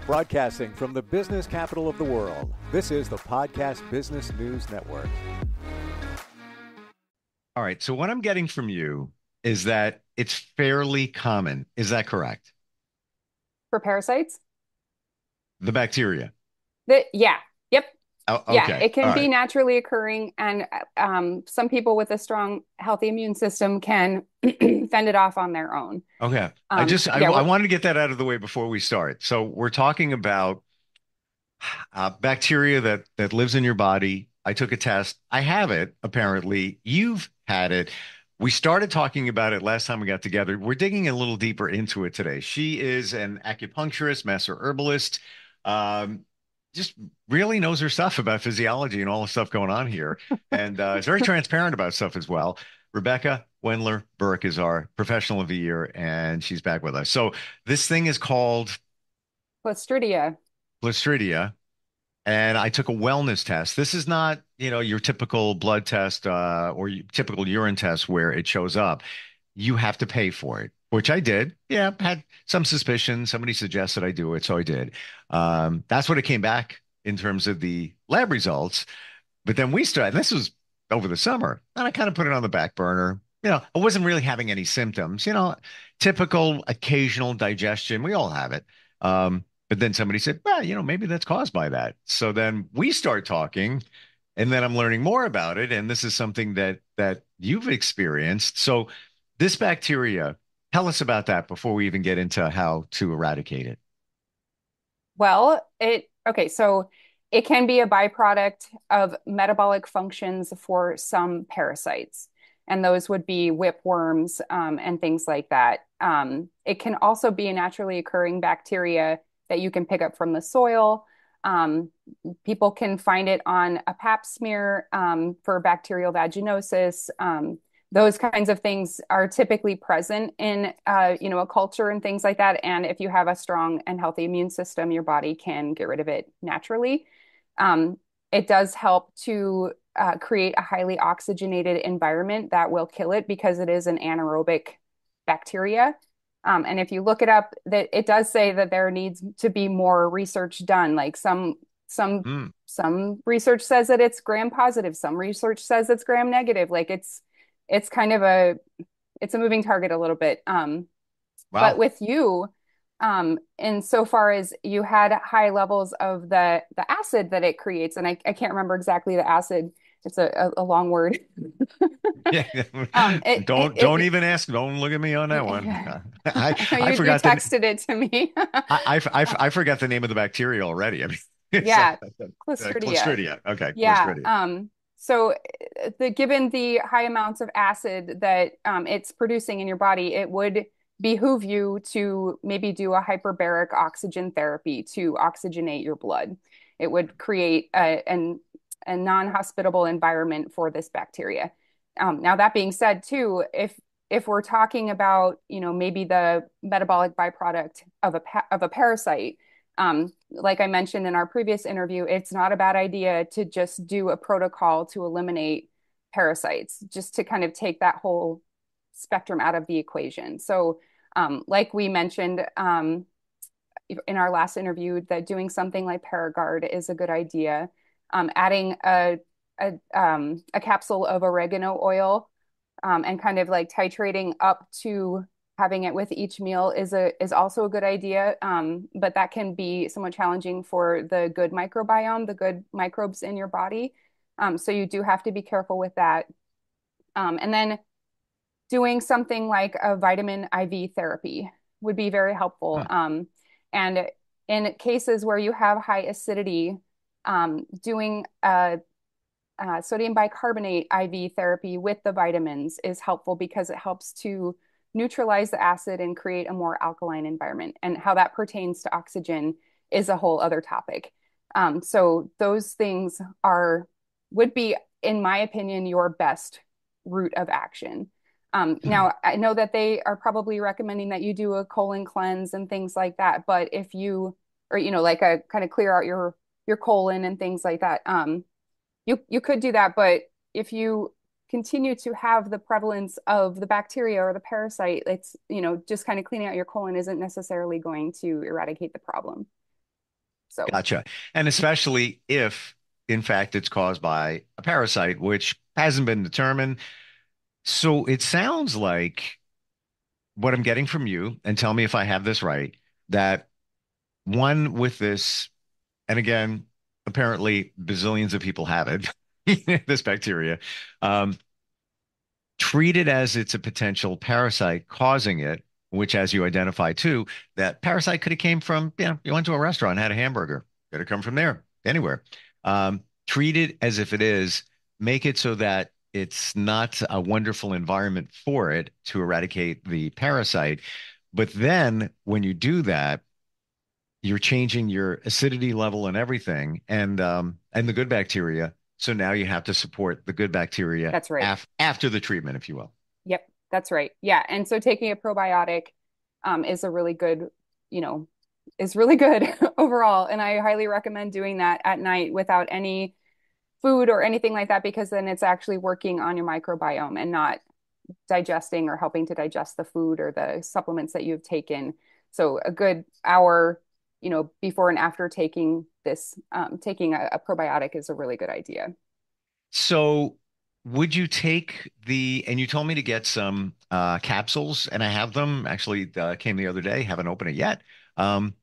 Broadcasting from the business capital of the world, this is the Podcast Business News Network. All right. So what I'm getting from you is that it's fairly common. Is that correct? For parasites? The bacteria. Yeah. Yep. Oh, Yeah, okay. it can All be right. naturally occurring, and some people with a strong, healthy immune system can fend it off on their own. Okay. I wanted to get that out of the way before we start. So we're talking about bacteria that lives in your body. I took a test. I have it, apparently. You've had it. We started talking about it last time we got together. We're digging a little deeper into it today. She is an acupuncturist, master herbalist, um, just really knows her stuff about physiology and all the stuff going on here, and is very transparent about stuff as well. Rebecca Wendler-Burke is our professional of the year, and she's back with us. So this thing is called Clostridia. Clostridia. And I took a wellness test. This is not, your typical blood test or typical urine test where it shows up. You have to pay for it, which I did. Yeah, had some suspicion. Somebody suggested I do it, so I did. That's what it came back in terms of the lab results. But then we started, and this was over the summer, and I kind of put it on the back burner. I wasn't really having any symptoms, typical occasional digestion. We all have it. But then somebody said, well, maybe that's caused by that. So then we start talking, and then I'm learning more about it. And this is something that you've experienced. So this bacteria, tell us about that before we even get into how to eradicate it. Well, so it can be a byproduct of metabolic functions for some parasites, and those would be whipworms, and things like that. It can also be a naturally occurring bacteria that you can pick up from the soil. Um, People can find it on a pap smear, for bacterial vaginosis. Those kinds of things are typically present in a culture and things like that. And if you have a strong and healthy immune system, your body can get rid of it naturally. It does help to create a highly oxygenated environment that will kill it because it is an anaerobic bacteria. And if you look it up, that it does say that there needs to be more research done. Like some Mm, some research says that it's gram positive, some research says it's gram negative. Like it's kind of it's a moving target a little bit. But wow. with you, in so far as you had high levels of the acid that it creates, and I can't remember exactly the acid. It's a long word. Yeah. Don't even ask. Don't look at me on that one. I I know I you forgot the texted it to me. I forgot the name of the bacteria already. I mean, it's Yeah, Clostridia. Clostridia. Okay, Yeah. Clostridia. So given the high amounts of acid that it's producing in your body, it would behoove you to maybe do a hyperbaric oxygen therapy to oxygenate your blood. It would create a non-hospitable environment for this bacteria. Now, that being said, too, if we're talking about, maybe the metabolic byproduct of a parasite, like I mentioned in our previous interview, it's not a bad idea to just do a protocol to eliminate parasites, just to kind of take that whole spectrum out of the equation. So, like we mentioned in our last interview, that doing something like Paragard is a good idea. Adding a capsule of oregano oil, and kind of like titrating up to having it with each meal is also a good idea. But that can be somewhat challenging for the good microbiome, the good microbes in your body. So you do have to be careful with that. And then doing something like a vitamin IV therapy would be very helpful. Huh. And in cases where you have high acidity, doing sodium bicarbonate IV therapy with the vitamins is helpful because it helps to neutralize the acid and create a more alkaline environment. And how that pertains to oxygen is a whole other topic. So those things would be, in my opinion, your best route of action. Now, I know that they are probably recommending that you do a colon cleanse and things like that. But if you, or, like a kind of clear out your colon and things like that, you could do that. But if you continue to have the prevalence of the bacteria or the parasite, it's, just kind of cleaning out your colon isn't necessarily going to eradicate the problem. So Gotcha. And especially if, in fact, it's caused by a parasite, which hasn't been determined. So it sounds like what I'm getting from you, and tell me if I have this right, that one with this, and again, apparently bazillions of people have it, this bacteria, um, treat it as it's a potential parasite causing it, which, as you identify too, that parasite could have came from, you went to a restaurant, had a hamburger, could have come from there, anywhere. Treat it as if it is, make it so that it's not a wonderful environment for it to eradicate the parasite. But then when you do that, you're changing your acidity level and everything, and the good bacteria. So now you have to support the good bacteria that's right. after the treatment, if you will. Yep, that's right. Yeah. And so taking a probiotic is a really good, you know, is really good overall. And I highly recommend doing that at night without any food or anything like that, because then it's actually working on your microbiome and not digesting or helping to digest the food or the supplements that you've taken. So a good hour, before and after taking this, taking a probiotic is a really good idea. So would you take and you told me to get some capsules, and I have them actually, came the other day, haven't opened it yet. Um,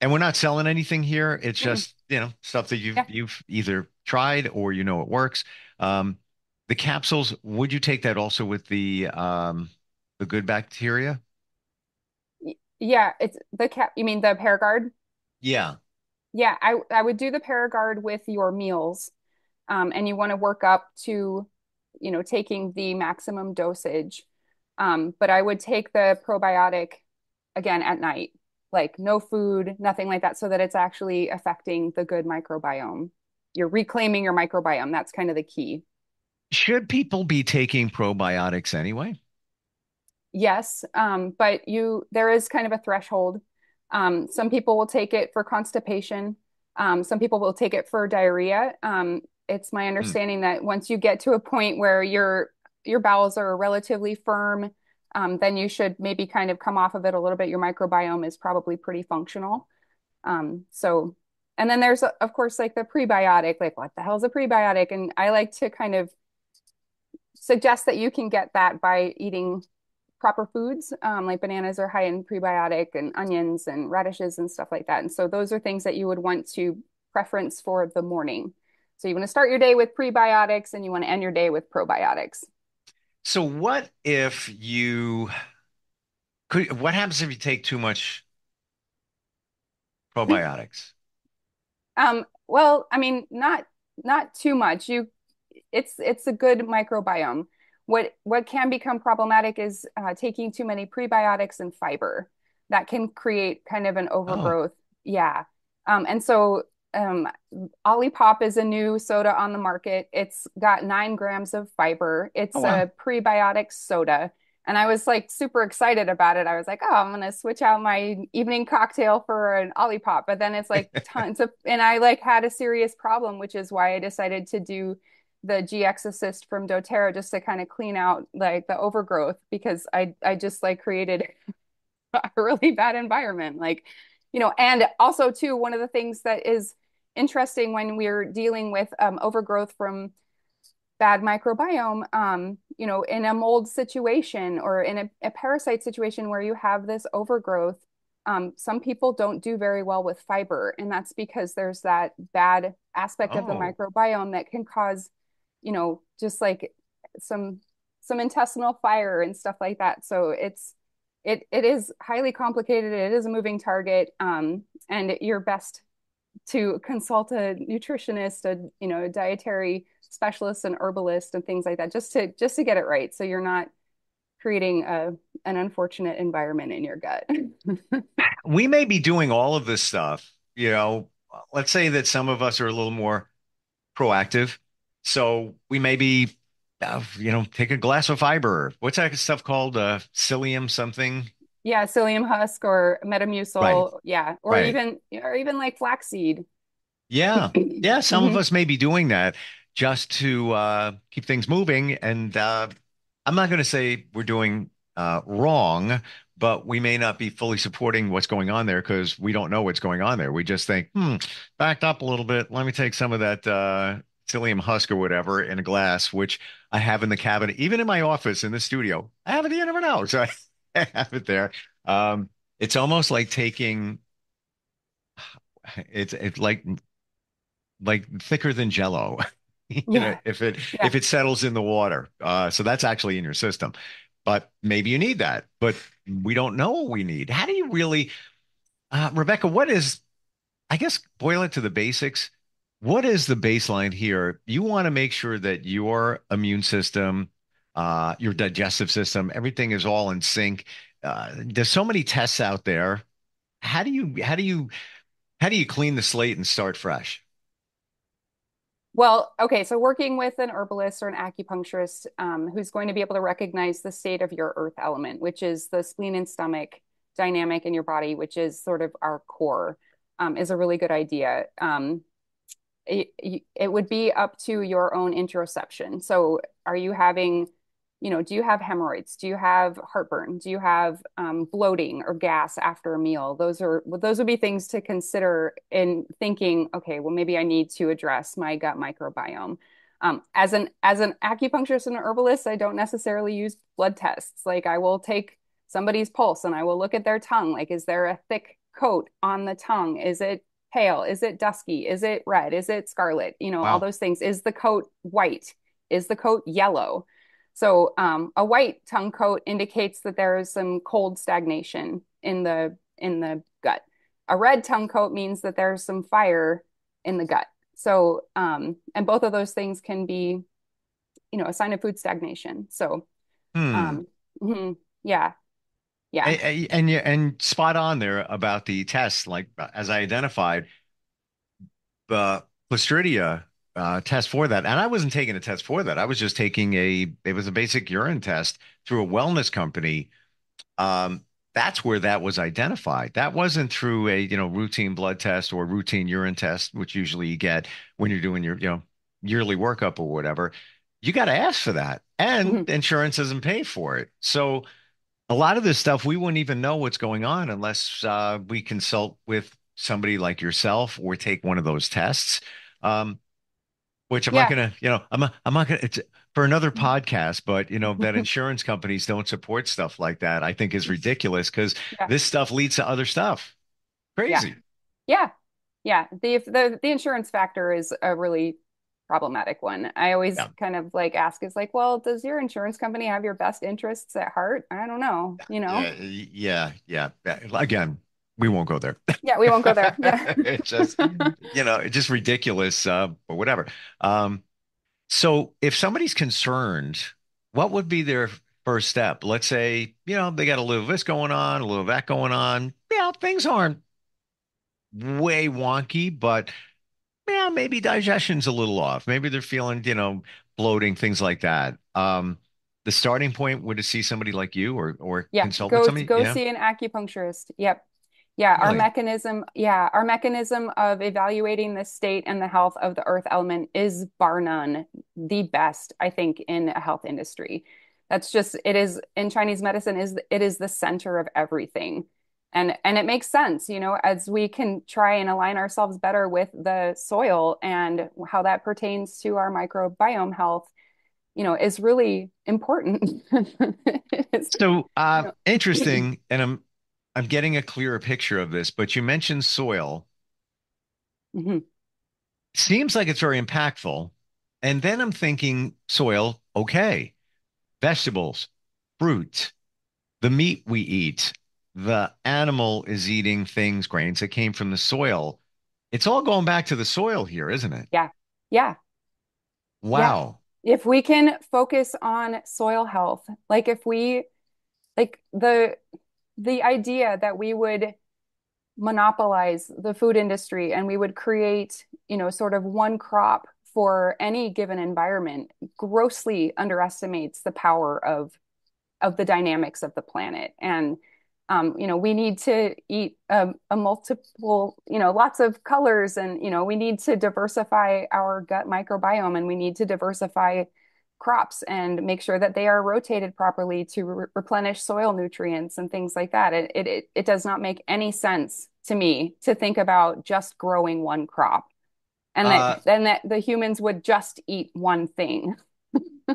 and we're not selling anything here. It's Mm-mm. just, stuff that you've Yeah. you've either tried or it works. Um, the capsules, would you take that also with the good bacteria? Yeah, it's you mean the Paragard? Yeah. Yeah, I would do the Paragard with your meals. And you want to work up to, taking the maximum dosage. But I would take the probiotic again at night, like no food, nothing like that, so that it's actually affecting the good microbiome. You're reclaiming your microbiome. That's kind of the key. Should people be taking probiotics anyway? Yes, but there is kind of a threshold. Some people will take it for constipation. Some people will take it for diarrhea. It's my Hmm. understanding that once you get to a point where your bowels are relatively firm, then you should maybe kind of come off of it a little bit. Your microbiome is probably pretty functional. So, and then there's of course like the prebiotic. Like, what the hell is a prebiotic? And I like to kind of suggest that you can get that by eating proper foods. Like bananas are high in prebiotic, and onions and radishes and stuff like that. And so those are things that you would want to preference for the morning. So you want to start your day with prebiotics and you want to end your day with probiotics. So what happens if you take too much probiotics? Well, I mean, not too much. It's a good microbiome. What can become problematic is taking too many prebiotics and fiber. That can create kind of an Oh, overgrowth. Yeah. And so Olipop is a new soda on the market. It's got 9 grams of fiber. oh It's wow. a prebiotic soda. And I was like super excited about it. I was like, oh, I'm gonna switch out my evening cocktail for an Olipop. But then it's like tons of, and I like had a serious problem, which is why I decided to do the GX Assist from doTERRA just to kind of clean out like the overgrowth, because I just like created a really bad environment. Like, and also too, one of the things that is interesting when we're dealing with overgrowth from bad microbiome, in a mold situation or in a parasite situation where you have this overgrowth, some people don't do very well with fiber. And that's because there's that bad aspect of the Oh, microbiome that can cause, just like some intestinal fire and stuff like that. So it is highly complicated. It is a moving target. And you're best to consult a nutritionist, a dietary specialist, an herbalist, and things like that, just to get it right, so you're not creating an unfortunate environment in your gut. we may be doing all of this stuff. Let's say that some of us are a little more proactive. So we maybe, take a glass of fiber. What's that stuff called? Psyllium something? Yeah, psyllium husk or Right, metamucil, yeah, right. or even like flaxseed. Yeah. Yeah. Some of Mhm. us may be doing that just to keep things moving. And I'm not going to say we're doing wrong, but we may not be fully supporting what's going on there because we don't know what's going on there. We just think, backed up a little bit. Let me take some of that psyllium husk or whatever in a glass, which I have in the cabinet, even in my office in the studio. I have it, you never know. So I have it there. It's almost like taking it's like thicker than Jello. Yeah. If Yeah. it settles in the water. So that's actually in your system. But maybe you need that. But we don't know what we need. How do you really, Rebecca, what is, I guess, boil it to the basics. What is the baseline here? You want to make sure that your immune system, your digestive system, everything is all in sync. There's so many tests out there. How do you clean the slate and start fresh? Well, okay, so working with an herbalist or an acupuncturist who's going to be able to recognize the state of your earth element, which is the spleen and stomach dynamic in your body, which is sort of our core, is a really good idea. It would be up to your own interoception. So, are you having, do you have hemorrhoids? Do you have heartburn? Do you have bloating or gas after a meal? Those would be things to consider in thinking, okay, well, maybe I need to address my gut microbiome. As an acupuncturist and an herbalist, I don't necessarily use blood tests. Like I will take somebody's pulse and I will look at their tongue. Like, is there a thick coat on the tongue? Is it pale? Is it dusky? Is it red? Is it scarlet? All Wow. those things. Is the coat white? Is the coat yellow? So a white tongue coat indicates that there is some cold stagnation in the gut. A red tongue coat means that there's some fire in the gut. So and both of those things can be, a sign of food stagnation. So Hmm. um, yeah, yeah, And spot on there about the tests. Like as I identified, the Clostridia test for that, and I wasn't taking a test for that. I was just taking it was a basic urine test through a wellness company. Um, that's where that was identified. That wasn't through a, routine blood test or routine urine test, which usually you get when you're doing your, yearly workup or whatever. You got to ask for that, and insurance doesn't pay for it. So a lot of this stuff we wouldn't even know what's going on unless we consult with somebody like yourself or take one of those tests. Um, which I'm not yeah, gonna, I'm not gonna. It's for another podcast, but that insurance companies don't support stuff like that. I think is ridiculous because yeah, this stuff leads to other stuff. yeah, Crazy. yeah, yeah. The insurance factor is a really problematic one. I always Yeah, kind of like ask, is like, well, does your insurance company have your best interests at heart? I don't know. yeah, yeah. Again, we won't go there. Yeah, we won't go there. Yeah. It's just, it's just ridiculous. But whatever. Um, So if somebody's concerned, what would be their first step? Let's say, they got a little of this going on, a little of that going on. Yeah, things aren't way wonky, but yeah, maybe digestion's a little off. Maybe they're feeling, bloating, things like that. The starting point would to see somebody like you or Yeah, consult with somebody. go Yeah, see an acupuncturist. Yep. Yeah, really. our mechanism of evaluating the state and the health of the earth element is bar none the best, I think, in a health industry. That's just it is in Chinese medicine is it is the center of everything. And it makes sense, as we can try and align ourselves better with the soil and how that pertains to our microbiome health, is really important. It's, So you know, interesting, and I'm getting a clearer picture of this, but you mentioned soil. Mhm. Seems like it's very impactful. And then I'm thinking soil, okay, vegetables, fruit, the meat we eat, the animal is eating things, grains that came from the soil. It's all going back to the soil here, isn't it? Yeah. Yeah. Yeah. Wow. If we can focus on soil health, like if we like the idea that we would monopolize the food industry and we would create, sort of one crop for any given environment grossly underestimates the power of the dynamics of the planet. And we need to eat a multiple, lots of colors, and we need to diversify our gut microbiome, and we need to diversify crops and make sure that they are rotated properly to replenish soil nutrients and things like that. It does not make any sense to me to think about just growing one crop and Uh, that the humans would just eat one thing.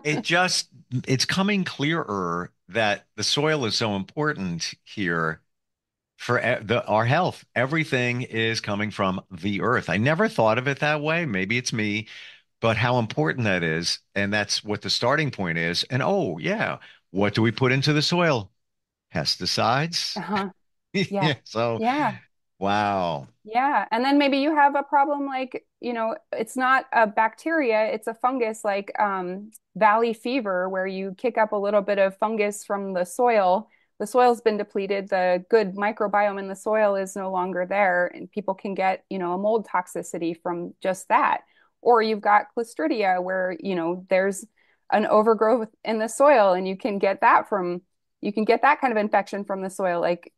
it just it's coming clearer that the soil is so important here for our health. Everything is coming from the earth. I never thought of it that way. Maybe it's me, but how important that is. And that's what the starting point is. And oh, yeah, what do we put into the soil? Pesticides. Uh-huh. Yeah. Yeah. So, Yeah. wow. Yeah. And then maybe you have a problem like, it's not a bacteria, it's a fungus like valley fever, where you kick up a little bit of fungus from the soil. The soil's been depleted. The good microbiome in the soil is no longer there. And people can get, a mold toxicity from just that. Or you've got Clostridia, where, there's an overgrowth in the soil and you can get that kind of infection from the soil. Like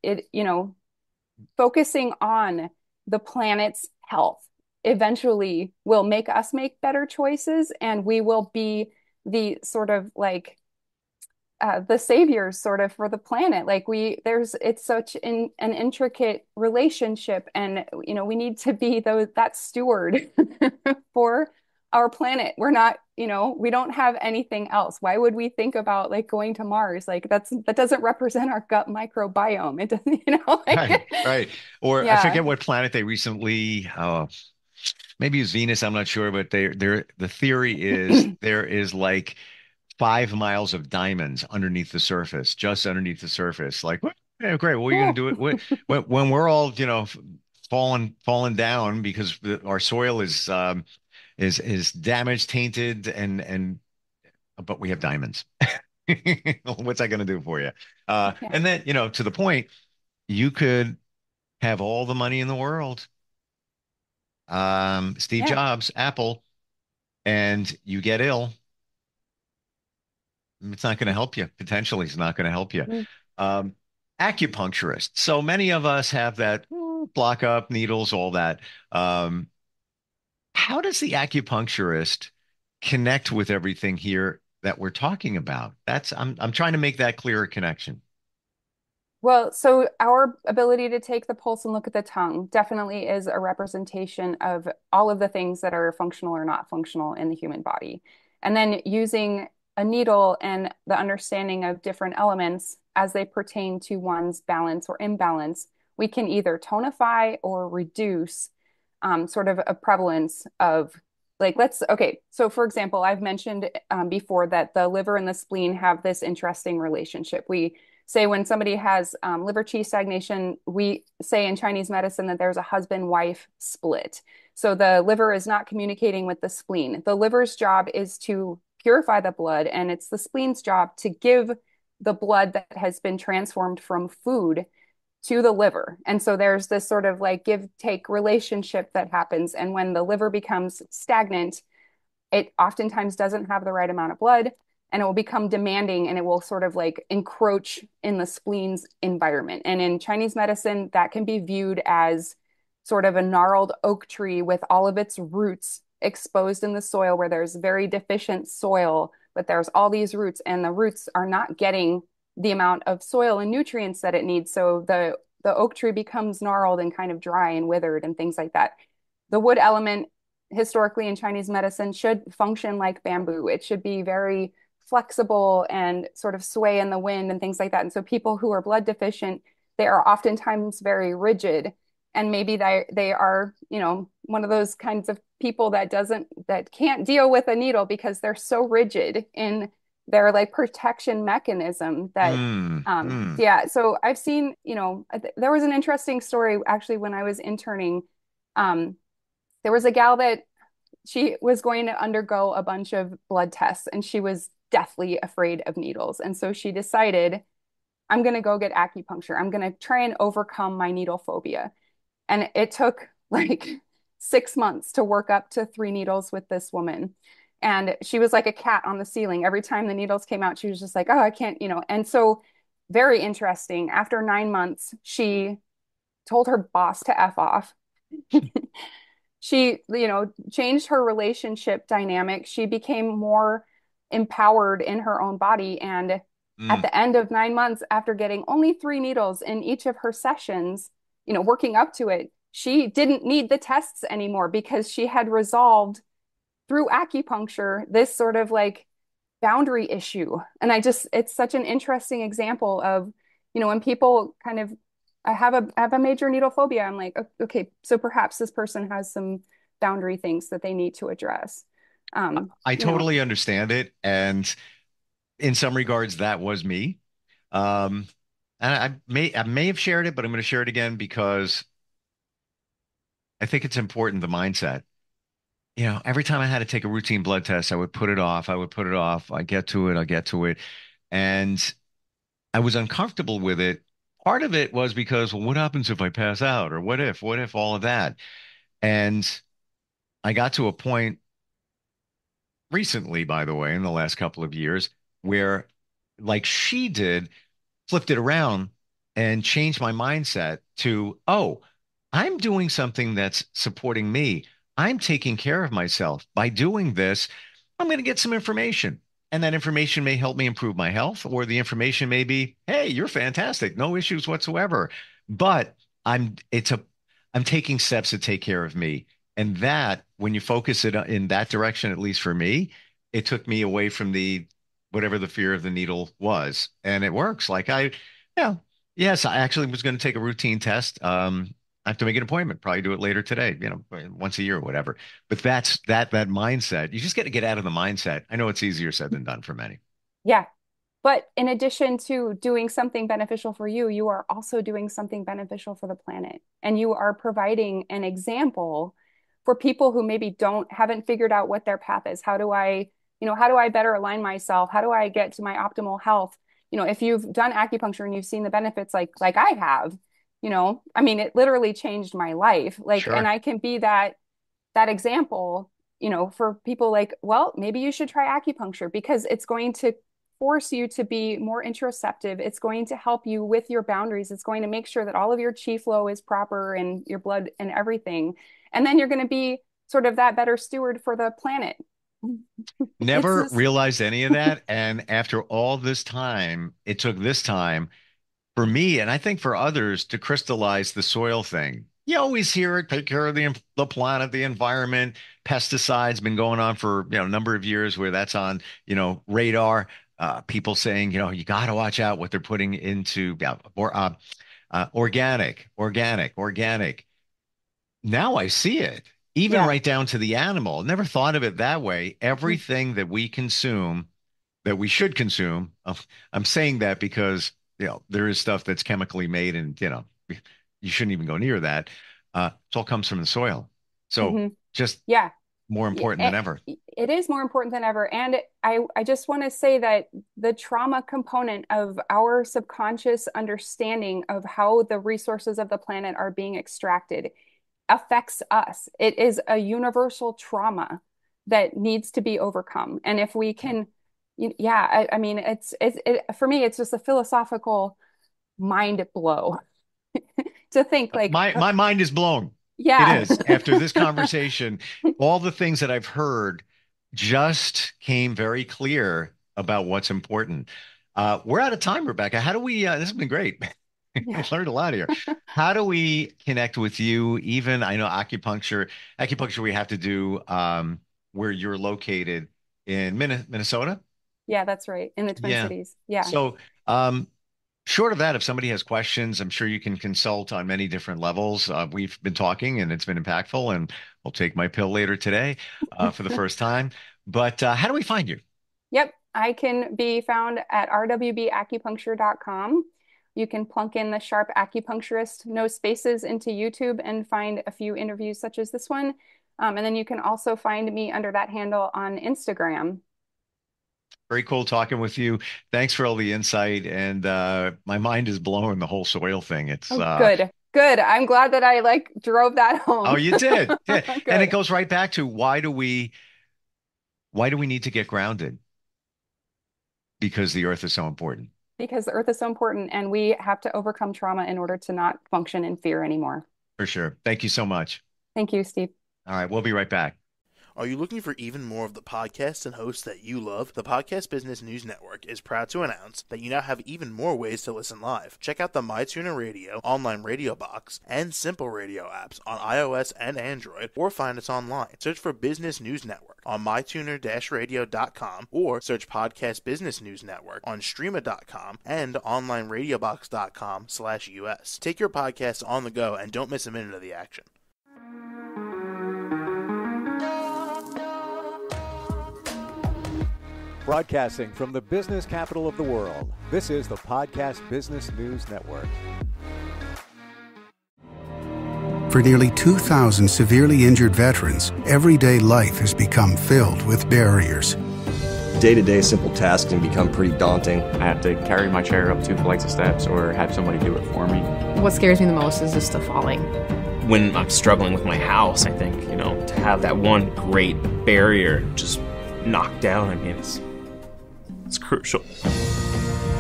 focusing on the planet's health eventually will make us make better choices, and we will be the sort of like the saviors sort of for the planet. Like it's such an intricate relationship, and we need to be that steward for our planet. We're not, we don't have anything else. Why would we think about like going to Mars? Like that doesn't represent our gut microbiome. It doesn't, Right, like right. Or I yeah. forget what planet they recently, maybe it's Venus, I'm not sure, but the theory is there is like 5 miles of diamonds underneath the surface, just underneath the surface. Like, yeah, great. What are you going Cool. to do it? When we're all, falling down because our soil is damaged, tainted, and but we have diamonds. What's that going to do for you? Yeah. And then, to the point, you could have all the money in the world, Steve Yeah. Jobs, Apple, and you get ill. It's not going to help you. Potentially, it's not going to help you. Mm. Um, Acupuncturist. So many of us have that block up, needles, all that. Um, how does the acupuncturist connect with everything here that we're talking about? I'm trying to make that clearer connection. Well, so our ability to take the pulse and look at the tongue definitely is a representation of all of the things that are functional or not functional in the human body. And then using a needle and the understanding of different elements as they pertain to one's balance or imbalance, we can either tonify or reduce sort of a prevalence of like okay, so for example, I've mentioned before that the liver and the spleen have this interesting relationship. We say when somebody has liver qi stagnation, we say in Chinese medicine that there's a husband-wife split. So the liver is not communicating with the spleen. The liver's job is to purify the blood, and it's the spleen's job to give the blood that has been transformed from food to the liver. And so there's this sort of like give take relationship that happens. And when the liver becomes stagnant, it oftentimes doesn't have the right amount of blood, and it will become demanding, and it will sort of like encroach in the spleen's environment. And in Chinese medicine, that can be viewed as sort of a gnarled oak tree with all of its roots exposed in the soil, where there's very deficient soil, but there's all these roots, and the roots are not getting the amount of soil and nutrients that it needs. So the oak tree becomes gnarled and kind of dry and withered and things like that. The wood element historically in Chinese medicine should function like bamboo. It should be very flexible and sort of sway in the wind and things like that. And so people who are blood deficient, they are oftentimes very rigid. And maybe they are, one of those kinds of people that can't deal with a needle because they're so rigid in their like protection mechanism that Hmm. Hmm. yeah. So I've seen, there was an interesting story actually when I was interning. Um, there was a gal that she was going to undergo a bunch of blood tests, and she was deathly afraid of needles. And so she decided, I'm going to go get acupuncture. I'm going to try and overcome my needle phobia. And it took like 6 months to work up to 3 needles with this woman. And she was like a cat on the ceiling. Every time the needles came out, she was just like, oh, I can't, And so, very interesting. After 9 months, she told her boss to F off. She, changed her relationship dynamic. She became more empowered in her own body. And at Mm. the end of 9 months, after getting only 3 needles in each of her sessions, working up to it, she didn't need the tests anymore because she had resolved through acupuncture this sort of like boundary issue. And it's such an interesting example of, when people kind of have a major needle phobia, I'm like, okay, so perhaps this person has some boundary things that they need to address. Um, I you know, totally understand it. And in some regards, that was me. Um, and I may have shared it, but I'm going to share it again because I think it's important, the mindset. Every time I had to take a routine blood test, I would put it off. I would put it off. I get to it. I get to it. And I was uncomfortable with it. Part of it was because, well, what happens if I pass out? Or what if all of that? And I got to a point recently, by the way, in the last couple of years, where, like she did, flipped it around and changed my mindset to, oh, I'm doing something that's supporting me. I'm taking care of myself. By doing this, I'm going to get some information. And that information may help me improve my health, or the information may be, hey, you're fantastic, no issues whatsoever. But I'm taking steps to take care of me. And that, when you focus it in that direction, at least for me, it took me away from the whatever the fear of the needle was. And it works. Yeah, yes, I actually was going to take a routine test. I have to make an appointment, probably do it later today, once a year or whatever. But that mindset. You just got to get out of the mindset. I know it's easier said than done for many. yeah. But in addition to doing something beneficial for you, you are also doing something beneficial for the planet. And you are providing an example for people who maybe haven't figured out what their path is. How do I better align myself? How do I get to my optimal health? If you've done acupuncture and you've seen the benefits like I have, I mean, it literally changed my life. Like, and Sure. I can be that example, for people like, well, maybe you should try acupuncture because it's going to force you to be more interoceptive. It's going to help you with your boundaries. It's going to make sure that all of your chi flow is proper and your blood and everything. And then you're going to be sort of that better steward for the planet. It's Never just, realized any of that. And after all this time, it took this time for me, and I think for others, to crystallize the soil thing. You always hear it, take care of the planet, the environment, pesticides, been going on for a number of years where that's on radar. People saying you got to watch out what they're putting into organic. Now I see it, even yeah. right down to the animal. Never thought of it that way. Everything that we consume, that we should consume. I'm saying that because there is stuff that's chemically made, and you shouldn't even go near that. It all comes from the soil, so Hmm. just Yeah. more important than ever. It is more important than ever. And I just want to say that the trauma component of our subconscious understanding of how the resources of the planet are being extracted affects us. It is a universal trauma that needs to be overcome. And if we Yep. can, yeah, I mean, for me, it's just a philosophical mind blow to think like, My mind is blown. It yeah, is. After this conversation, all the things that I've heard just came very clear about what's important. We're out of time, Rebecca. How do we, this has been great. yeah, I've learned a lot here. How do we connect with you? Even I know acupuncture we have to do where you're located in Minnesota. yeah, that's right. In the Twin Yeah. Cities. Yeah. So, um, short of that, if somebody has questions, I'm sure you can consult on many different levels. We've been talking and it's been impactful, and we'll take my pill later today for the first time. But how do we find you? Yep. I can be found at rwbacupuncture.com. You can plunk in the Sharp Acupuncturist, no spaces, into YouTube and find a few interviews such as this one. And then you can also find me under that handle on Instagram. Very cool talking with you. Thanks for all the insight. And my mind is blown, the whole soil thing. It's Oh, good. Good. I'm glad that I like drove that oh, home. you did. Yeah. And it Good. goes right back to why do we need to get grounded? Because the earth is so important. Because the earth is so important and we have to overcome trauma in order to not function in fear anymore. For sure. Thank you so much. Thank you, Steve. All right, we'll be right back. Are you looking for even more of the podcasts and hosts that you love? The Podcast Business News Network is proud to announce that you now have even more ways to listen live. Check out the mytuner-radio, online radio box, and simpleradio apps on iOS and Android, or find us online. Search for Business News Network on mytuner-radio.com, or search Podcast Business News Network on streama.com and onlineradiobox.com/US. Take your podcast on the go and don't miss a minute of the action. Broadcasting from the business capital of the world, this is the Podcast Business News Network. For nearly 2,000 severely injured veterans, everyday life has become filled with barriers. Day-to-day simple tasks can become pretty daunting. I have to carry my chair up 2 flights of steps or have somebody do it for me. What scares me the most is just the falling. When I'm struggling with my house, I think, to have that one great barrier just knocked down, it's crucial.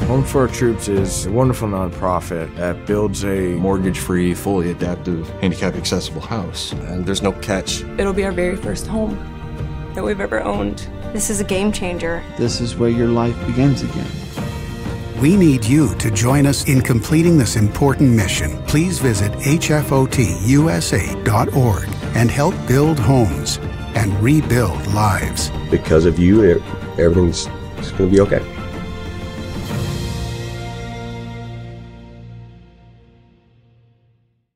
Home for Our Troops is a wonderful nonprofit that builds a mortgage-free, fully adaptive, handicap-accessible house. And there's no catch. It'll be our very first home that we've ever owned. This is a game changer. This is where your life begins again. We need you to join us in completing this important mission. Please visit hfotusa.org and help build homes and rebuild lives. Because of you, everything's going to be okay.